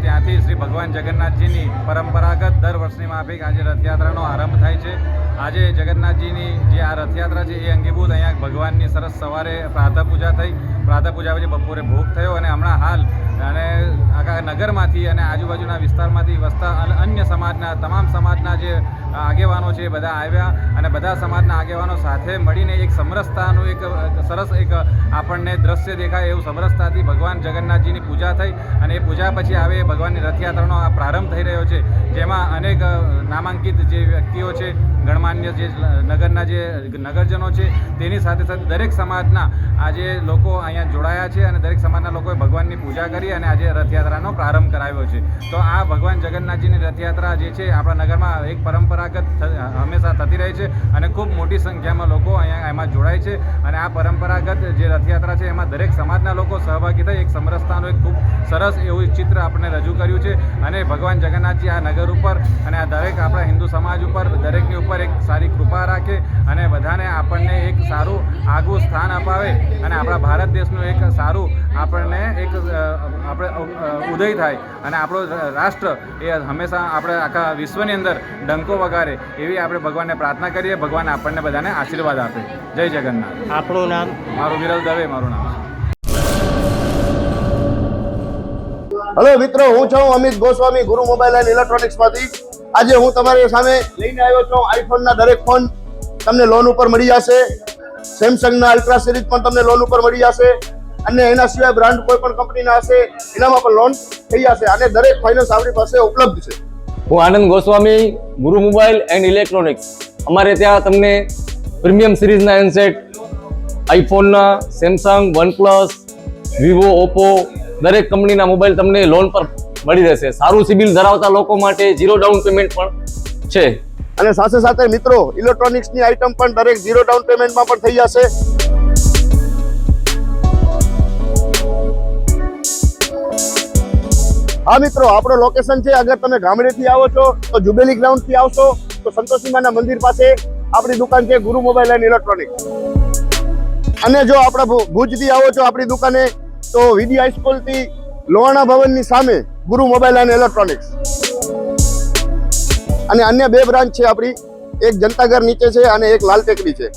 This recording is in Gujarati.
ત્યાંથી શ્રી ભગવાન જગન્નાથજીની પરંપરાગત દર વર્ષની માફિક આજે રથયાત્રાનો આરંભ થાય છે। આજે જગન્નાથજીની જે આ રથયાત્રા છે એ અંગીભૂત અહીંયા ભગવાનની સરસ સવારે પ્રાતઃ પૂજા થઈ, પ્રાતઃ પૂજા પછી બપોરે ભોગ થયો અને હમણાં હાલ અને આખા નગરમાંથી અને આજુબાજુના વિસ્તારમાંથી વસતા અન્ય સમાજના તમામ સમાજના જે આગેવાનો છે એ બધા આવ્યા અને બધા સમાજના આગેવાનો સાથે મળીને એક સમરસતાનું એક સરસ એક આપણને દ્રશ્ય દેખાય એવું સમરસતાથી ભગવાન જગન્નાથજીની પૂજા થઈ અને એ પૂજા પછી આવે ભગવાનની રથયાત્રાનો આ પ્રારંભ થઈ રહ્યો છે, જેમાં અનેક નામાંકિત જે વ્યક્તિઓ છે, ગણમાન્ય જે નગરના જે નગરજનો છે તેની સાથે સાથે દરેક સમાજના આજે લોકો અહીંયા જોડાયા છે અને દરેક સમાજના લોકોએ ભગવાનની પૂજા કરી અને આજે રથયાત્રાનો પ્રારંભ કરાવ્યો છે। તો આ ભગવાન જગન્નાથજીની રથયાત્રા જે છે આપણા નગરમાં એક પરંપરાગત હંમેશા થતી રહે છે અને ખૂબ મોટી સંખ્યામાં લોકો અહીંયા એમાં જોડાય છે અને આ પરંપરાગત જે રથયાત્રા છે એમાં દરેક સમાજના લોકો સહભાગી થઈ એક સમરસતાનું એક ખૂબ સરસ એવું ચિત્ર આપણે રજૂ કર્યું છે અને ભગવાન જગન્નાથજી આ નગર ઉપર અને આ દરેક આપણા હિન્દુ સમાજ ઉપર દરેકની ઉપર એક સારી કૃપા રાખે અને બધાને આપણને એક સારું આગવું સ્થાન અપાવે અને આપણા ભારત દેશનું એક સારું આપણને એક આપણે ઉદય થાય અને આપણો રાષ્ટ્ર એ હંમેશા આપણે આખા વિશ્વની અંદર ડંકો વગાડે એવી આપણે ભગવાનને પ્રાર્થના કરીએ। ભગવાન આપણને બધાને આશીર્વાદ આપે। જય જગન્નાથ। આપણું નામ? મારું વિરલ દવે મારું નામ છે। હેલો મિત્રો, હું છું અમિત ગોસ્વામી, ગુરુ મોબાઈલ એન્ડ ઇલેક્ટ્રોનિક્સમાંથી। આજે હું તમારી સામે લઈને આવ્યો છું આઈફોનના દરેક ફોન તમને લોન ઉપર મળી જશે, સેમસંગના અલ્ટ્રા સિરીઝ પણ તમને લોન ઉપર મળી જશે અને એના સિવાય બ્રાન્ડ કોઈ પણ કંપનીના હશે એનામાં પણ લોન થઈ જશે અને દરેક ફાઇનાન્સ આપણી પાસે ઉપલબ્ધ છે। હું આનંદ ગોસ્વામી, ગુરુ મોબાઈલ એન્ડ ઇલેક્ટ્રોનિક્સ। અમારે ત્યાં તમને પ્રીમિયમ સિરીઝના હેન્ડસેટ, આઈફોનના, સેમસંગ, વનપ્લસ, વિવો, ઓપ્પો દરેક કંપનીના મોબાઈલ તમને લોન પર મળી રહેશે। સારું સિબિલ ધરાવતા લોકો માટે 0 ડાઉન પેમેન્ટ પણ છે અને સાથે સાથે મિત્રો ઇલેક્ટ્રોનિક્સની આઇટમ પણ દરેક 0 ડાઉન પેમેન્ટમાં પણ થઈ જશે। હા મિત્રો, આપણો લોકેશન છે, અગર તમે ગામડેથી આવો છો તો જુબેલી ગ્રાઉન્ડથી આવશો તો સંતોષીમાના મંદિર પાસે આપણી દુકાન છે ગુરુ મોબાઈલ એન્ડ ઇલેક્ટ્રોનિક્સ। અને જો આપણા ભુજથી આવો છો આપણી દુકાને તો વીડી હાઈસ્કૂલથી લોહાણા ભવનની સામે ગુરુ મોબાઈલ એન્ડ ઇલેક્ટ્રોનિક્સ અને અન્ય 2 બ્રાન્ચ છે આપણી, એક જનતાગર નીચે છે અને એક લાલ ટેકરી છે।